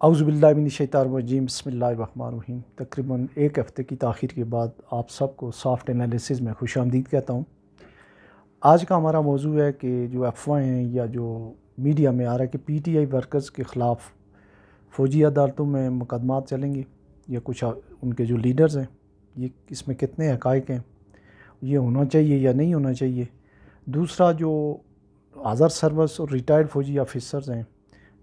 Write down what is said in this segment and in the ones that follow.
औज़ुबिल्लाहिमिनश्शैतानिर्रजीम बिस्मिल्लाहिर्रहमानिर्रहीम। तकरीबन एक हफ़्ते की ताख़ीर के बाद आप सबको सॉफ्ट एनालिसिस में खुशामदीद कहता हूँ। आज का हमारा मौजू है कि जो अफवाहें हैं या जो मीडिया में आ रहा है कि पीटीआई वर्कर्स के ख़िलाफ़ फ़ौजी अदालतों में मुकदमात चलेंगे या कुछ उनके जो लीडर्स हैं, ये इसमें कितने हक़ाइक़ हैं, ये होना चाहिए या नहीं होना चाहिए। दूसरा, जो आज़ाद सर्विस और रिटायर्ड फ़ौजी ऑफिसर्स हैं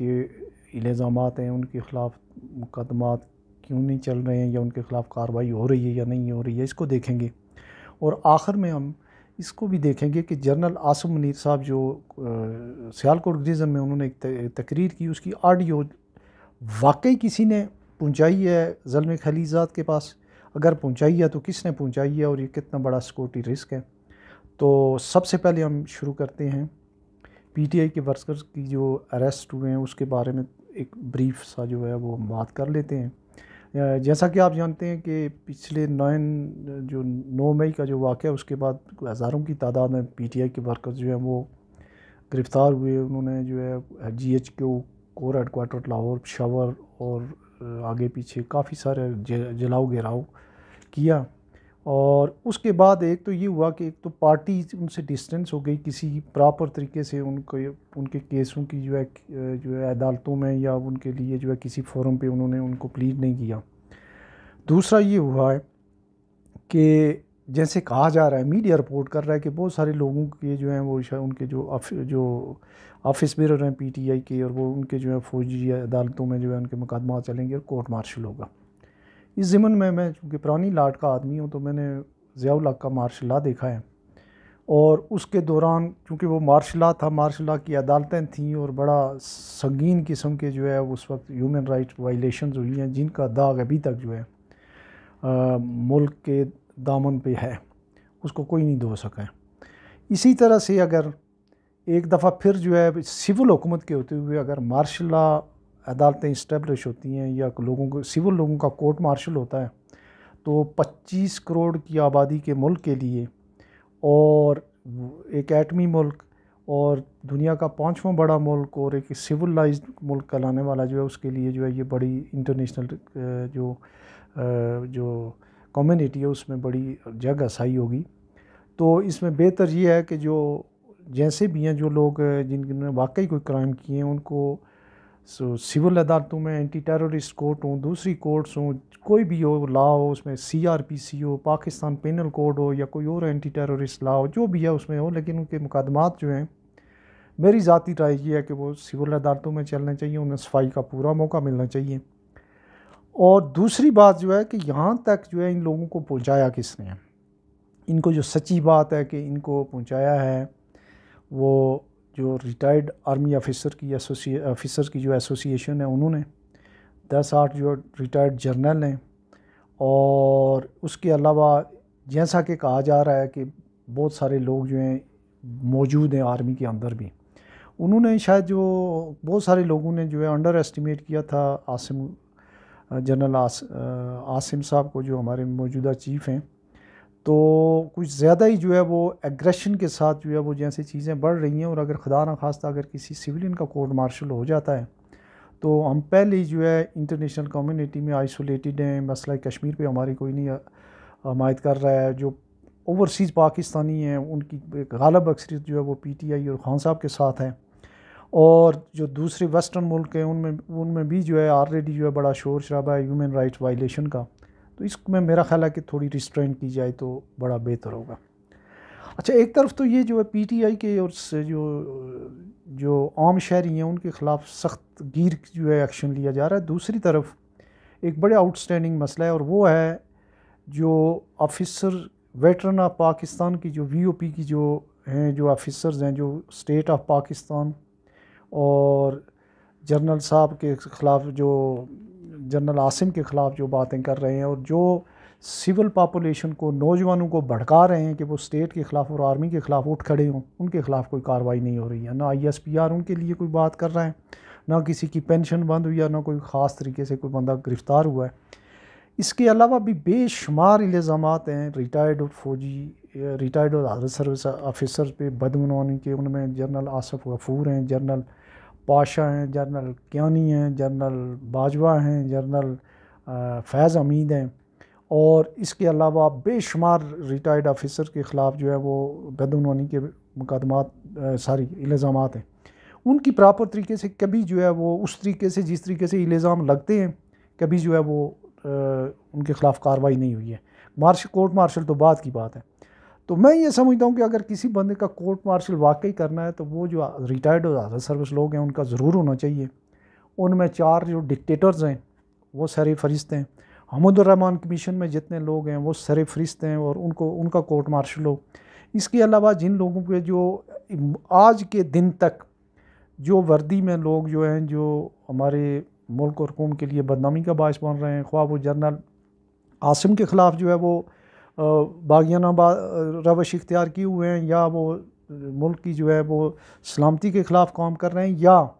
के इल्ज़ामात हैं, उनके ख़िलाफ़ मुकदमात क्यों नहीं चल रहे हैं या उनके ख़िलाफ़ कार्रवाई हो रही है या नहीं हो रही है, इसको देखेंगे। और आखिर में हम इसको भी देखेंगे कि जनरल आसिम मुनीर साहब जो सियालकोट रीजन में उन्होंने एक तकरीर की, उसकी ऑडियो वाकई किसी ने पहुँचाई है ज़ल्म खलीज़ात के पास? अगर पहुँचाई है तो किसने पहुँचाई है और ये कितना बड़ा सिक्योरिटी रिस्क है? तो सबसे पहले हम शुरू करते हैं पीटीआई के वर्कर्स की जो अरेस्ट हुए हैं उसके बारे में एक ब्रीफ सा जो है वो बात कर लेते हैं। जैसा कि आप जानते हैं कि पिछले 9 मई का जो वाक़या है उसके बाद हज़ारों की तादाद में पीटीआई के वर्कर्स जो हैं वो गिरफ़्तार हुए। उन्होंने जो है GHQ, core headquarter Lahore, Peshawar और आगे पीछे काफ़ी सारे जलाओ घेराव किया। और उसके बाद एक तो ये हुआ कि एक तो पार्टी उनसे डिस्टेंस हो गई, किसी प्रॉपर तरीके से उनके केसों की जो है अदालतों में या उनके लिए जो है किसी फोरम पे उन्होंने उनको प्लीड नहीं किया। दूसरा ये हुआ है कि जैसे कहा जा रहा है, मीडिया रिपोर्ट कर रहा है कि बहुत सारे लोगों के जो हैं वो उनके जो ऑफिस बेरर हैं पीटीआई के, और वो उनके जो है फ़ौजी अदालतों में जो है उनके मुकदमा चलेंगे और कोर्ट मार्शल होगा। इस ज़िमन में मैं चूँकि पुरानी लाट का आदमी हूँ तो मैंने ज़ियाउल हक़ का मार्शल लॉ देखा है, और उसके दौरान चूँकि वो मार्शल लॉ था, मार्शल लॉ की अदालतें थीं और बड़ा संगीन किस्म के जो है उस वक्त ह्यूमन राइट वायलेशंस हुई हैं जिनका दाग अभी तक जो है मुल्क के दामन पे है, उसको कोई नहीं धो सका है। इसी तरह से अगर एक दफ़ा फिर जो है सिविल हुकूमत के होते हुए अगर मार्शल लॉ अदालतें इस्टेब्लिश होती हैं या लोगों को सिविल लोगों का कोर्ट मार्शल होता है, तो 25 करोड़ की आबादी के मुल्क के लिए और एक एटमी मुल्क और दुनिया का 5वां बड़ा मुल्क और एक सिविलाइज्ड मुल्क कहलाने वाला जो है उसके लिए जो है ये बड़ी इंटरनेशनल जो कम्युनिटी है उसमें बड़ी जगह आसाई होगी। तो इसमें बेहतर ये है कि जो जैसे भी हैं जो लोग जिनने वाकई कोई क्राइम किए हैं उनको सिविल अदालतों में एंटी टेररिस्ट कोर्ट हों, दूसरी कोर्ट्स हों, कोई भी हो लॉ हो, उसमें सीआरपीसी हो, पाकिस्तान पेनल कोड हो या कोई और एंटी टेररिस्ट लॉ हो, जो भी है उसमें हो, लेकिन उनके मुकदमात जो हैं मेरी ज़ाती राय ये है कि वो सिविल अदालतों में चलने चाहिए, उन्हें सफाई का पूरा मौका मिलना चाहिए। और दूसरी बात जो है कि यहाँ तक जो है इन लोगों को पहुँचाया किसने है, इनको जो सच्ची बात है कि इनको पहुँचाया है वो जो रिटायर्ड आर्मी ऑफिसर की जो एसोसिएशन है उन्होंने, 10-8 जो रिटायर्ड जर्नल हैं, और उसके अलावा जैसा कि कहा जा रहा है कि बहुत सारे लोग जो हैं मौजूद हैं आर्मी के अंदर भी। उन्होंने शायद जो बहुत सारे लोगों ने जो है अंडर एस्टिमेट किया था जनरल आसिम साहब को, जो हमारे मौजूदा चीफ़ हैं, तो कुछ ज़्यादा ही जो है वो एग्रेशन के साथ जो है वो जैसे चीज़ें बढ़ रही हैं, और अगर खुदा न खास्ता अगर किसी सिविलियन का कोर्ट मार्शल हो जाता है तो हम पहले ही जो है इंटरनेशनल कम्युनिटी में आइसोलेटेड हैं। मसला कश्मीर पे हमारी कोई नहीं हमायत कर रहा है। जो ओवरसीज़ पाकिस्तानी हैं उनकी गालिब अक्सरियत जो है वो पीटीआई और खान साहब के साथ है, और जो दूसरे वेस्टर्न मुल्क हैं उनमें भी जो है ऑलरेडी जो है बड़ा शोर शराबा है ह्यूमन राइट्स वायलेशन का। तो इसमें मेरा ख्याल है कि थोड़ी रिस्ट्रेंट की जाए तो बड़ा बेहतर होगा। अच्छा, एक तरफ तो ये जो है पीटीआई के और से जो आम शहरी हैं उनके ख़िलाफ़ सख्त गिर जो है एक्शन लिया जा रहा है, दूसरी तरफ एक बड़े आउटस्टैंडिंग मसला है, और वो है जो ऑफिसर वेटरन ऑफ पाकिस्तान की जो वीओपी की जो हैं जो ऑफिसर्स हैं, जो स्टेट ऑफ पाकिस्तान और जनरल साहब के ख़िलाफ़ जो जनरल आसिम के ख़िलाफ़ जो बातें कर रहे हैं, और जो सिविल पॉपुलेशन को, नौजवानों को भड़का रहे हैं कि वो स्टेट के ख़िलाफ़ और आर्मी के ख़िलाफ़ उठ खड़े हों, उनके ख़िलाफ़ कोई कार्रवाई नहीं हो रही है। ना ISPR उनके लिए कोई बात कर रहा है, ना किसी की पेंशन बंद हुई है, ना कोई ख़ास तरीके से कोई बंदा गिरफ़्तार हुआ है। इसके अलावा भी बेशुमार इल्ज़ामात हैं रिटायर्ड और आर्मी सर्विस ऑफिसर्स पे बदगुमानी के। उनमें जनरल आसिफ गफूर हैं, जनरल पाशा हैं, जनरल कियानी हैं, जनरल बाजवा हैं, जनरल फैज़ हमीद हैं, और इसके अलावा बेशुमार रिटायर्ड ऑफिसर के ख़िलाफ़ जो है वो बदउनवानी के मुकदमात सारी इल्ज़ामात हैं। उनकी प्रॉपर तरीके से कभी जो है वो उस तरीके से जिस तरीके से इल्ज़ाम लगते हैं कभी जो है वो उनके ख़िलाफ़ कार्रवाई नहीं हुई है। कोर्ट मार्शल तो बाद की बात है। तो मैं ये समझता हूँ कि अगर किसी बंदे का कोर्ट मार्शल वाकई करना है तो वो जो रिटायर्ड और सर्विस लोग हैं उनका ज़रूर होना चाहिए। उनमें 4 जो डिक्टेटर्स हैं वो सर फरिस्त हैं। हमदुर्रहमान कमीशन में जितने लोग हैं वो सर फरिस्त हैं और उनका कोर्ट मार्शल हो। इसके अलावा जिन लोगों के जो आज के दिन तक जो वर्दी में लोग जो हैं जो हमारे मुल्क और कौम के लिए बदनामी का बायस बन रहे हैं, ख्वाह वो जनरल आसिम के ख़िलाफ़ जो है वो बागियाना रवश इख्तियार किए हुए हैं, या वो मुल्क की जो है वो सलामती के ख़िलाफ़ काम कर रहे हैं, या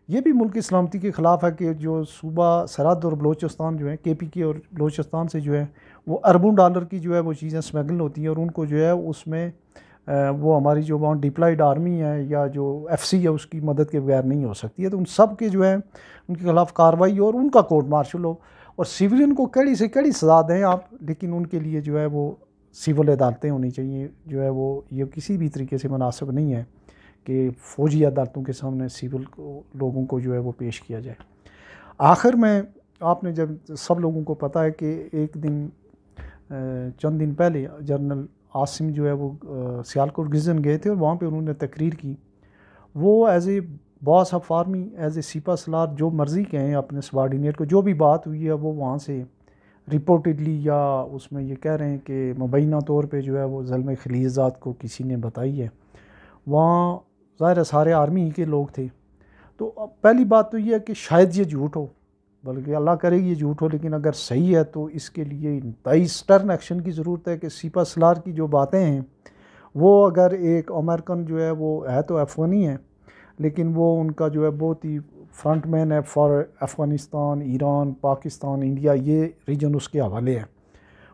ये भी मुल्क की सलामती के ख़िलाफ़ है कि जो सूबा सरहद और बलोचिस्तान जो है KPK और बलोचिस्तान से जो है वो अरबों डॉलर की जो है वो चीज़ें स्मगल होती हैं, और उनको जो है उसमें वो हमारी जो वहाँ डिप्लॉयड आर्मी है या जो FC है उसकी मदद के बगैर नहीं हो सकती है। तो उन सब के जो है उनके ख़िलाफ़ कार्रवाई और उनका कोर्ट मार्शल हो, और सिविलियन को कड़ी से कड़ी सज़ा दें आप, लेकिन उनके लिए जो है वो सिविल अदालतें होनी चाहिए। जो है वो ये किसी भी तरीके से मुनासिब नहीं है कि फ़ौजी अदालतों के सामने सिविल लोगों को जो है वो पेश किया जाए। आखिर में आपने जब सब लोगों को पता है कि एक दिन चंद दिन पहले जनरल आसिम जो है वो सियालकोट गिज़न गए थे और वहाँ पे उन्होंने तकरीर की। वो as a boss of army, as a सिपा सलार, जो मर्ज़ी कहें अपने सबॉर्डिनेट को, जो भी बात हुई है वो वहाँ से रिपोर्टेडली या उसमें ये कह रहे हैं कि मुबैना तौर पे जो है वो ज़ुल्म खलीज़ात को किसी ने बताई है। वहाँ ज़ाहिर सारे आर्मी ही के लोग थे। तो अब पहली बात तो ये है कि शायद ये झूठ हो, बल्कि अल्लाह करे ये झूठ हो, लेकिन अगर सही है तो इसके लिए इंतहाई स्टर्न एक्शन की ज़रूरत है कि सिपा सलार की जो बातें हैं वो, अगर एक अमेरिकन जो है वो है तो अफ़गानी है, लेकिन वो उनका जो है बहुत ही फ्रंट मैन है for Afghanistan, Iran, Pakistan, India, ये रीजन उसके हवाले है।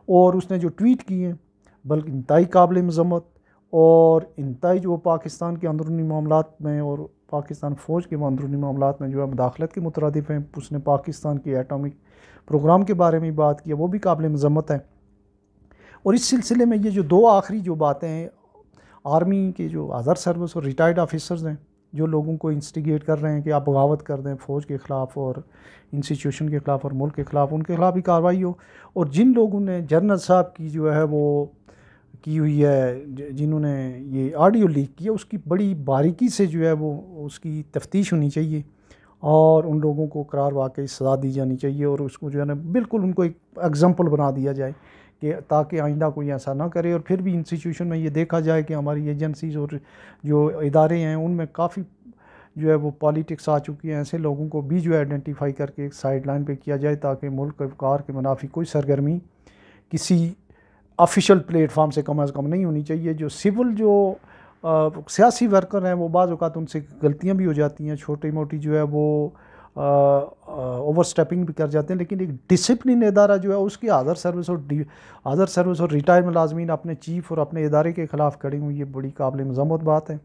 और उसने जो ट्वीट किए हैं बल्कि इंतहाई काबिल मज़म्मत, और इंतहाई जो पाकिस्तान के अंदरूनी मामलात में और पाकिस्तान फ़ौज के अंदरूनी मामलात में जो है मुदाखलत के मुतरादिफ़ हैं। उसने पाकिस्तान के एटॉमिक प्रोग्राम के बारे में बात की है, वो भी काबिल मज़म्मत है। और इस सिलसिले में ये जो 2 आखिरी जो बातें हैं, आर्मी के जो अदर सर्विस और रिटायर्ड ऑफिसर्स हैं जो लोगों को इंस्टिगेट कर रहे हैं कि आप बगावत कर दें फ़ौज के ख़िलाफ़ और इंस्टीट्यूशन के ख़िलाफ़ और मुल्क के ख़िलाफ़, उनके ख़िलाफ़ भी कार्रवाई हो। और जिन लोगों ने जनरल साहब की जो है वो की हुई है, जिन्होंने ये ऑडियो लीक किया, उसकी बड़ी बारीकी से जो है वो उसकी तफ्तीश होनी चाहिए और उन लोगों को करार वाकई सज़ा दी जानी चाहिए, और उसको जो है ना बिल्कुल उनको एक एग्जाम्पल बना दिया जाए कि ताकि आइंदा कोई ऐसा ना करे। और फिर भी इंस्टीट्यूशन में ये देखा जाए कि हमारी एजेंसीज़ और जो इदारे हैं उनमें काफ़ी जो है वो पॉलिटिक्स आ चुकी है, ऐसे लोगों को भी जो है आइडेंटिफाई करके एक साइड लाइन पर किया जाए ताकि मुल्क के वक़ार के मुनाफी कोई सरगर्मी किसी ऑफिशियल प्लेटफार्म से कम नहीं होनी चाहिए। जो सिविल जो सियासी वर्कर हैं वो बाज़ औक़ात उनसे गलतियां भी हो जाती हैं, छोटी मोटी जो है वो ओवर स्टेपिंग भी कर जाते हैं, लेकिन एक डिसिप्लिन इदारा जो है उसकी अदर सर्विस और रिटायर मुलाजमीन अपने चीफ़ और अपने इदारे के ख़िलाफ़ खड़ी हुई, ये बड़ी काबिल मज़म्मत बात है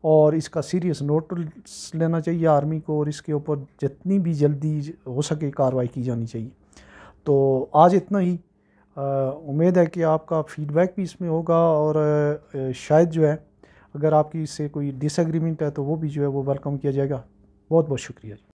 और इसका सीरियस नोटिस लेना चाहिए आर्मी को, और इसके ऊपर जितनी भी जल्दी हो सके कार्रवाई की जानी चाहिए। तो आज इतना ही। उम्मीद है कि आपका फ़ीडबैक भी इसमें होगा, और शायद जो है अगर आपकी इससे कोई डिसएग्रीमेंट है तो वो भी जो है वो वेलकम किया जाएगा। बहुत बहुत शुक्रिया।